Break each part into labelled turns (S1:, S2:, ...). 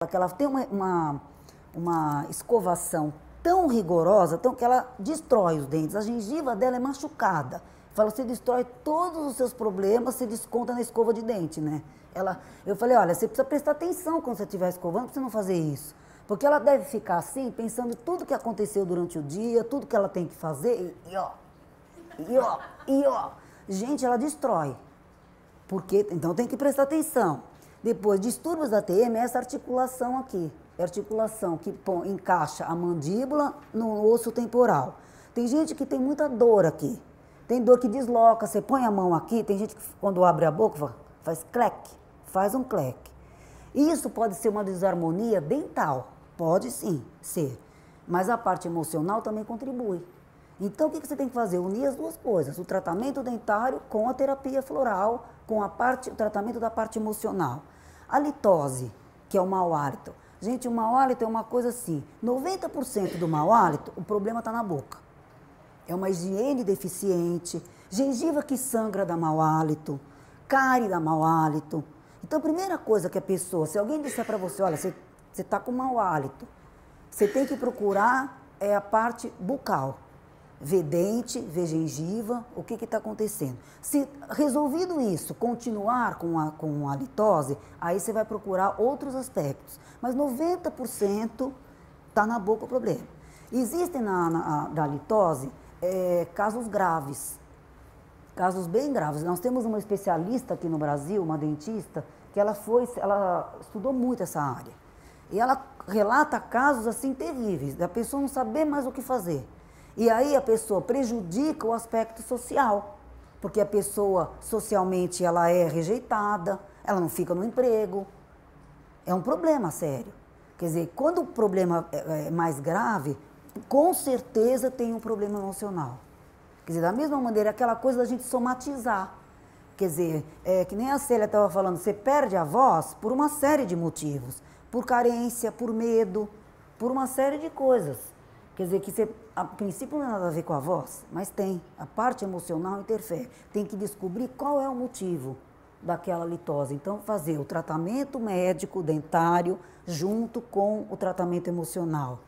S1: que ela tem uma escovação tão rigorosa, tão, que ela destrói os dentes. A gengiva dela é machucada. Fala, você destrói todos os seus problemas, você desconta na escova de dente, né? Eu falei, olha, você precisa prestar atenção quando você estiver escovando, para você não fazer isso. Porque ela deve ficar assim, pensando tudo que aconteceu durante o dia, tudo que ela tem que fazer, e ó. Gente, ela destrói. Então tem que prestar atenção. Depois, distúrbios da TM é essa articulação aqui. É a articulação que encaixa a mandíbula no osso temporal. Tem gente que tem muita dor aqui. Tem dor que desloca, você põe a mão aqui, tem gente que quando abre a boca faz cleque, faz um cleque. Isso pode ser uma desarmonia dental, pode sim ser, mas a parte emocional também contribui. Então o que você tem que fazer? Unir as duas coisas, o tratamento dentário com a terapia floral, com o tratamento da parte emocional. A litose, que é o mau hálito. Gente, o mau hálito é uma coisa assim, 90% do mau hálito, o problema está na boca. É uma higiene deficiente, gengiva que sangra dá mau hálito, cárie dá mau hálito. Então, a primeira coisa que a pessoa, se alguém disser para você, olha, você está com mau hálito, você tem que procurar a parte bucal. Ver dente, ver gengiva, o que está acontecendo. Se resolvido isso, continuar com a litose, aí você vai procurar outros aspectos. Mas 90% está na boca o problema. Existem da litose casos graves, casos bem graves. Nós temos uma especialista aqui no Brasil, uma dentista, que ela estudou muito essa área. E ela relata casos assim terríveis, da pessoa não saber mais o que fazer. E aí a pessoa prejudica o aspecto social, porque a pessoa socialmente ela é rejeitada, ela não fica no emprego. É um problema sério. Quer dizer, quando o problema é mais grave, com certeza tem um problema emocional. Quer dizer, da mesma maneira, aquela coisa da gente somatizar. Quer dizer, que nem a Célia estava falando, você perde a voz por uma série de motivos. Por carência, por medo, por uma série de coisas. Quer dizer, que a princípio não tem nada a ver com a voz, mas tem. A parte emocional interfere. Tem que descobrir qual é o motivo daquela litose. Então, fazer o tratamento médico, dentário, junto com o tratamento emocional.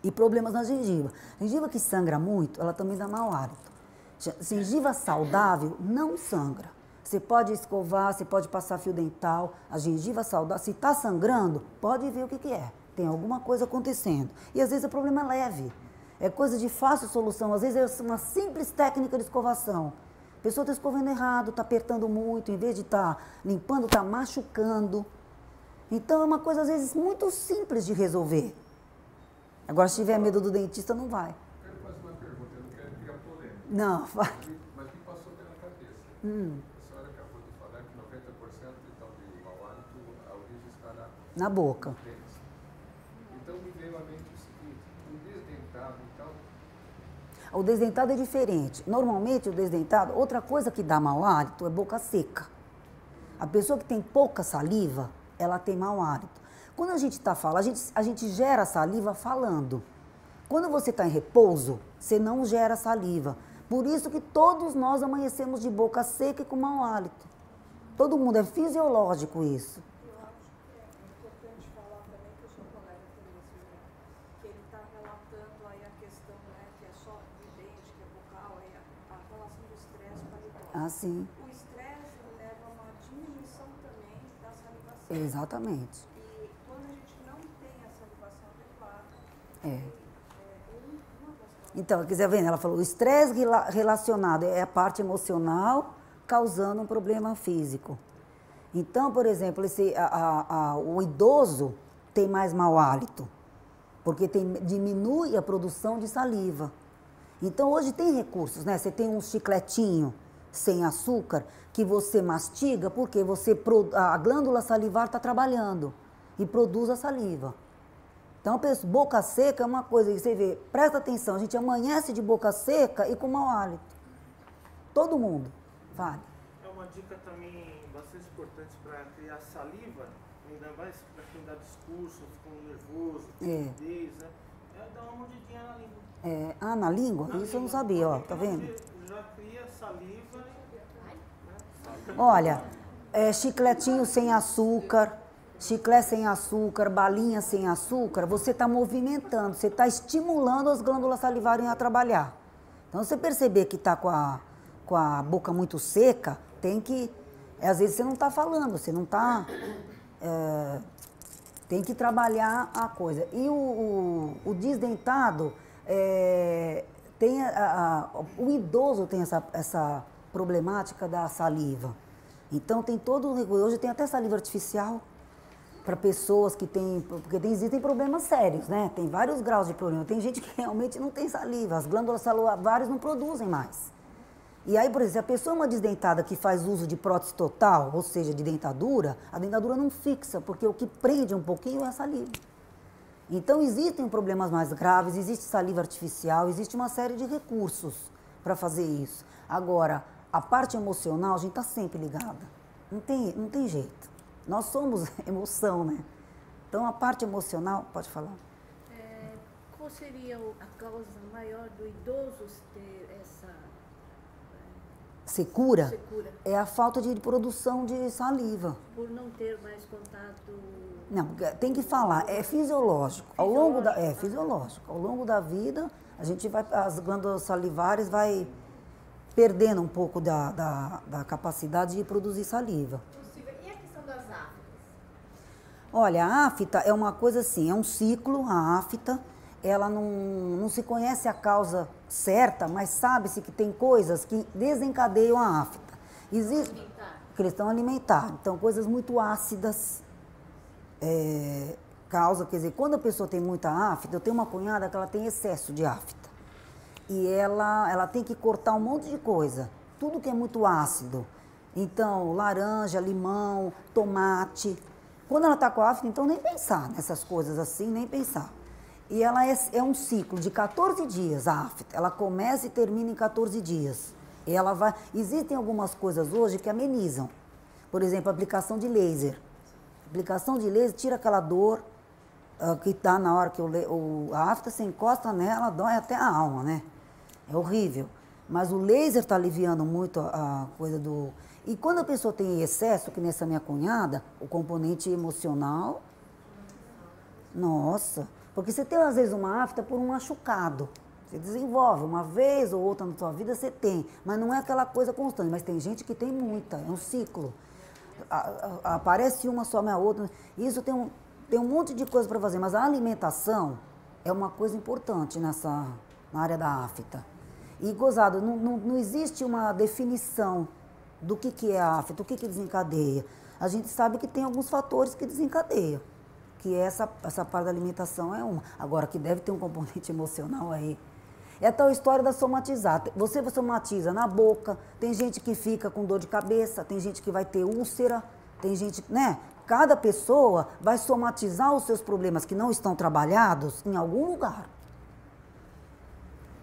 S1: E problemas na gengiva. Gengiva que sangra muito, ela também dá mau hálito. Gengiva saudável não sangra. Você pode escovar, você pode passar fio dental. A gengiva saudável, se está sangrando, pode ver o que é. Tem alguma coisa acontecendo. E às vezes o problema é leve. É coisa de fácil solução. Às vezes é uma simples técnica de escovação. A pessoa está escovando errado, está apertando muito, em vez de estar limpando, está machucando. Então é uma coisa às vezes muito simples de resolver. Agora, se tiver medo do dentista, não vai.
S2: Eu quero fazer uma pergunta, eu não quero criar polêmica.
S1: Não, vai.
S2: Mas me passou pela cabeça. A senhora acabou de falar que 90% então, de mau hálito, a origem está
S1: na boca.
S2: Então, me veio à mente o seguinte, o desdentado, então...
S1: O desdentado é diferente. Normalmente, o desdentado, outra coisa que dá mau hálito é boca seca. A pessoa que tem pouca saliva, ela tem mau hálito. Quando a gente está falando, a gente gera saliva falando. Quando você está em repouso, você não gera saliva. Por isso que todos nós amanhecemos de boca seca e com mau hálito. Todo mundo, é fisiológico isso.
S3: Eu acho que é importante falar também que o seu colega que ele está relatando aí a questão, né, que é só evidente, que é vocal, aí a relação do estresse com a litose.
S1: Ah, sim.
S3: O estresse leva a uma diminuição também da salivação.
S1: Exatamente. Então, quiser ver, ela falou, o estresse relacionado é a parte emocional causando um problema físico. Então, por exemplo, o idoso tem mais mau hálito, porque diminui a produção de saliva. Então, hoje tem recursos, né? Você tem um chicletinho sem açúcar que você mastiga porque a glândula salivar está trabalhando e produz a saliva. Então, boca seca é uma coisa que você vê, presta atenção, a gente amanhece de boca seca e com mau hálito. Todo mundo, vale.
S4: É uma dica também bastante importante para criar saliva, ainda mais para quem dá discurso, ficando nervoso, timidez, né? É dar uma mordidinha na língua.
S1: Na língua? Isso eu não sabia, ó, tá vendo?
S4: Já cria saliva.
S1: Olha, chicletinho sem açúcar, chiclete sem açúcar, balinha sem açúcar, você está movimentando, você está estimulando as glândulas salivares a trabalhar. Então, se você perceber que está com a boca muito seca, tem que... Às vezes você não está falando, você não está... tem que trabalhar a coisa. E o desdentado, tem o idoso tem essa problemática da saliva. Então, tem todo... Hoje tem até saliva artificial para pessoas que têm... Porque existem problemas sérios, né? Tem vários graus de problema. Tem gente que realmente não tem saliva. As glândulas salivares não produzem mais. E aí, por exemplo, se a pessoa é uma desdentada que faz uso de prótese total, ou seja, de dentadura, a dentadura não fixa, porque o que prende um pouquinho é a saliva. Então, existem problemas mais graves, existe saliva artificial, existe uma série de recursos para fazer isso. Agora, a parte emocional, a gente está sempre ligada. Não tem jeito. Nós somos emoção, né? Então, a parte emocional, pode falar.
S5: Qual seria a causa maior do idoso ter essa...
S1: Secura? É a falta de produção de saliva.
S5: Por não ter mais contato...
S1: Não, tem que falar, é fisiológico. Ao longo da, fisiológico. Ao longo da vida, a gente vai, as glândulas salivares vai perdendo um pouco da capacidade de produzir saliva.
S6: E a questão das aftas?
S1: Olha, a afta é uma coisa assim, é um ciclo, a afta. Ela não se conhece a causa certa, mas sabe-se que tem coisas que desencadeiam a afta. Existe questão alimentar. Então, coisas muito ácidas causa, quer dizer, quando a pessoa tem muita afta, eu tenho uma cunhada que ela tem excesso de afta. E ela tem que cortar um monte de coisa, tudo que é muito ácido. Então, laranja, limão, tomate. Quando ela está com a afta, então nem pensar nessas coisas assim, nem pensar. E ela é um ciclo de 14 dias, a afta. Ela começa e termina em 14 dias. E ela vai... Existem algumas coisas hoje que amenizam. Por exemplo, a aplicação de laser. A aplicação de laser tira aquela dor que está na hora que a afta se encosta nela, dói até a alma, né? É horrível. Mas o laser está aliviando muito a coisa do... E quando a pessoa tem excesso, que nessa minha cunhada, o componente emocional... Nossa... Porque você tem, às vezes, uma afta por um machucado. Você desenvolve, uma vez ou outra na sua vida você tem. Mas não é aquela coisa constante. Mas tem gente que tem muita, é um ciclo. Aparece uma, some a outra. Isso tem um monte de coisa para fazer. Mas a alimentação é uma coisa importante na área da afta. E, gozado, não existe uma definição do que é a afta, o que desencadeia. A gente sabe que tem alguns fatores que desencadeiam. Que essa parte da alimentação é uma. Agora, que deve ter um componente emocional aí. É a tal história da somatizar. Você somatiza na boca, tem gente que fica com dor de cabeça, tem gente que vai ter úlcera, tem gente, né? Cada pessoa vai somatizar os seus problemas que não estão trabalhados em algum lugar.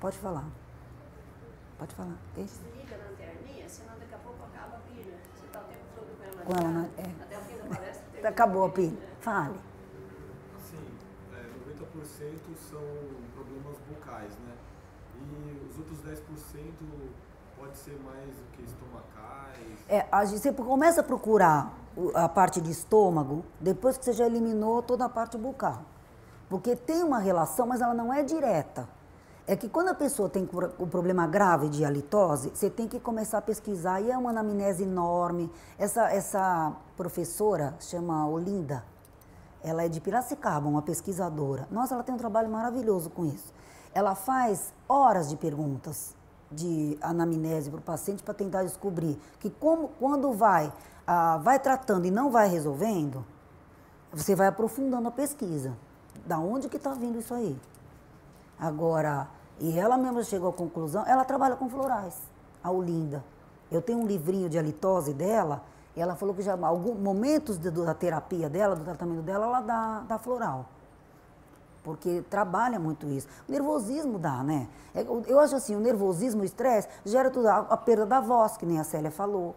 S1: Pode falar. Pode falar.
S6: Você liga na lanterninha, senão daqui a pouco acaba a pilha. Você está o tempo todo
S1: com ela, né?
S6: Até o fim da palestra.
S1: Acabou a pilha. Fale.
S2: 90% são problemas bucais, né? E os outros 10% pode ser mais do que estomacais?
S1: Você começa a procurar a parte de estômago depois que você já eliminou toda a parte bucal. Porque tem uma relação, mas ela não é direta. É que quando a pessoa tem um problema grave de halitose, você tem que começar a pesquisar, e é uma anamnese enorme. Essa professora chama Olinda. Ela é de Piracicaba, uma pesquisadora. Nossa, ela tem um trabalho maravilhoso com isso. Ela faz horas de perguntas de anamnese para o paciente para tentar descobrir que quando vai tratando e não vai resolvendo, você vai aprofundando a pesquisa. Da onde que está vindo isso aí? Agora, e ela mesma chegou à conclusão, ela trabalha com florais, a Olinda. Eu tenho um livrinho de halitose dela. E ela falou que já alguns momentos da terapia dela, do tratamento dela, ela dá floral. Porque trabalha muito isso. O nervosismo dá, né? Eu acho assim, o nervosismo, o estresse, gera tudo. A perda da voz, que nem a Célia falou.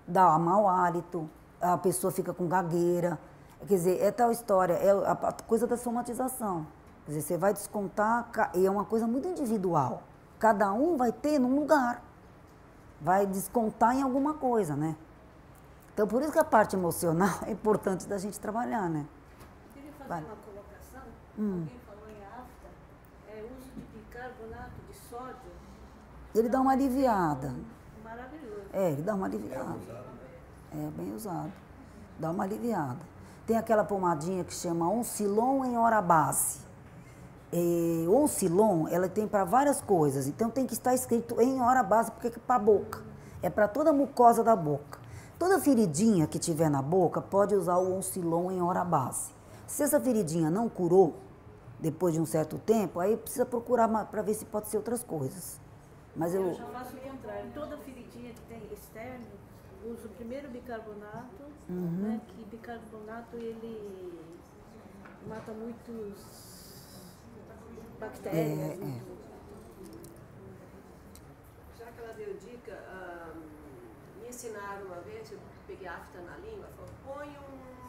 S1: Dá mau hálito, a pessoa fica com gagueira. Quer dizer, é tal história, é a coisa da somatização. Quer dizer, você vai descontar, e é uma coisa muito individual. Cada um vai ter num lugar. Vai descontar em alguma coisa, né? Então, por isso que a parte emocional é importante da gente trabalhar, né?
S5: Eu queria fazer
S1: Vai.
S5: uma colocação. Alguém falou em afta, uso de bicarbonato de sódio.
S1: Ele dá uma aliviada.
S5: Maravilhoso.
S1: Ele dá uma aliviada. Bem usado. Dá uma aliviada. Tem aquela pomadinha que chama Oncilon em hora base. Oncilon, ela tem para várias coisas. Então tem que estar escrito em hora base, porque é para a boca. É para toda a mucosa da boca. Toda feridinha que tiver na boca pode usar o Oncilon em hora base. Se essa feridinha não curou, depois de um certo tempo, aí precisa procurar para ver se pode ser outras coisas. Mas
S5: Eu já faço o contrário. Toda feridinha que tem externo, uso primeiro bicarbonato, né, que bicarbonato ele mata muitos bactérias.
S6: Já que ela deu dica, me ensinaram uma vez, eu peguei afta na língua, falou, põe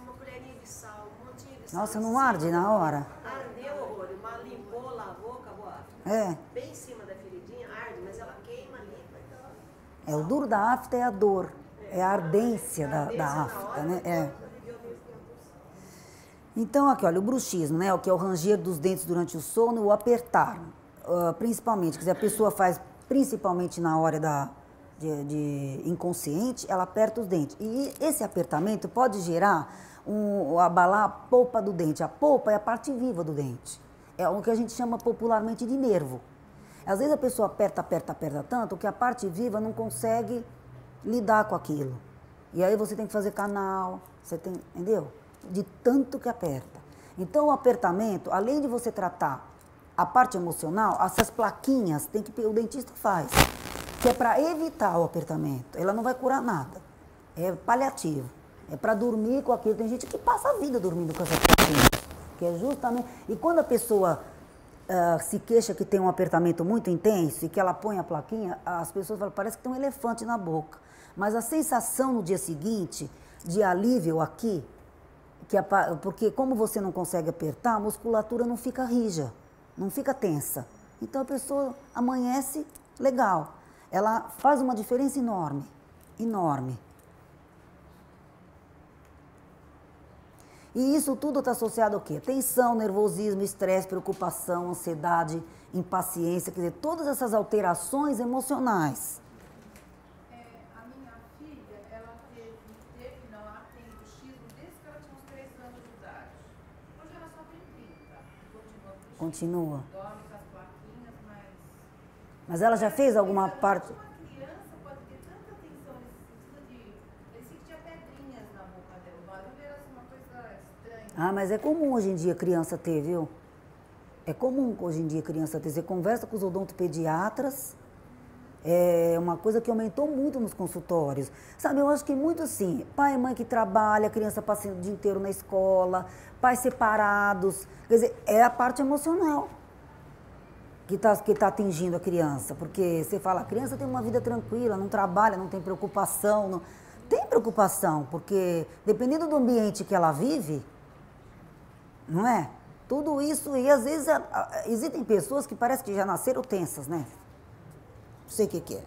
S6: uma colherinha de sal, um montinho de sal.
S1: Nossa, não arde na hora?
S6: Ardeu horror, mas limpou, lavou, acabou a afta. Bem em cima da feridinha, arde, mas ela queima ali.
S1: O duro da afta é a dor, é a ardência da afta, né? Então, aqui, olha, o bruxismo, né? O que é o ranger dos dentes durante o sono e o apertar. Principalmente, quer dizer, a pessoa faz, principalmente na hora de inconsciente, ela aperta os dentes. E esse apertamento pode gerar, abalar a polpa do dente. A polpa é a parte viva do dente. É o que a gente chama popularmente de nervo. Às vezes a pessoa aperta tanto que a parte viva não consegue lidar com aquilo. E aí você tem que fazer canal, você tem, entendeu? De tanto que aperta. Então o apertamento, além de você tratar a parte emocional, essas plaquinhas o dentista faz, que é para evitar o apertamento. Ela não vai curar nada. É paliativo. É para dormir com aquilo. Tem gente que passa a vida dormindo com essas plaquinhas. Que é justamente... E quando a pessoa se queixa que tem um apertamento muito intenso e que ela põe a plaquinha, as pessoas falam, parece que tem um elefante na boca. Mas a sensação no dia seguinte de alívio aqui, porque como você não consegue apertar, a musculatura não fica rija, não fica tensa. Então a pessoa amanhece legal. Ela faz uma diferença enorme, enorme. E isso tudo está associado ao quê? Tensão, nervosismo, estresse, preocupação, ansiedade, impaciência, quer dizer, todas essas alterações emocionais.
S7: A minha filha, ela ela tem bruxismo desde que ela tinha uns 3 anos de idade. Hoje ela só tem 30.
S1: Continua.
S7: Dorme com as plaquinhas,
S1: Mas ela já fez alguma parte...
S7: Uma criança pode ter tanta tensão, parecia que tinha pedrinhas na boca dela. O barulho era assim, uma coisa estranha.
S1: Mas é comum hoje em dia criança ter, viu? É comum hoje em dia criança ter. Você conversa com os odontopediatras, é uma coisa que aumentou muito nos consultórios. Sabe, eu acho que muito assim, pai e mãe que trabalha, criança passando o dia inteiro na escola, pais separados, quer dizer, é a parte emocional que tá atingindo a criança. Porque você fala, a criança tem uma vida tranquila, não trabalha, não tem preocupação. Não... Tem preocupação, porque dependendo do ambiente que ela vive, não é? Tudo isso, e às vezes existem pessoas que parece que já nasceram tensas, né? Não sei o que é.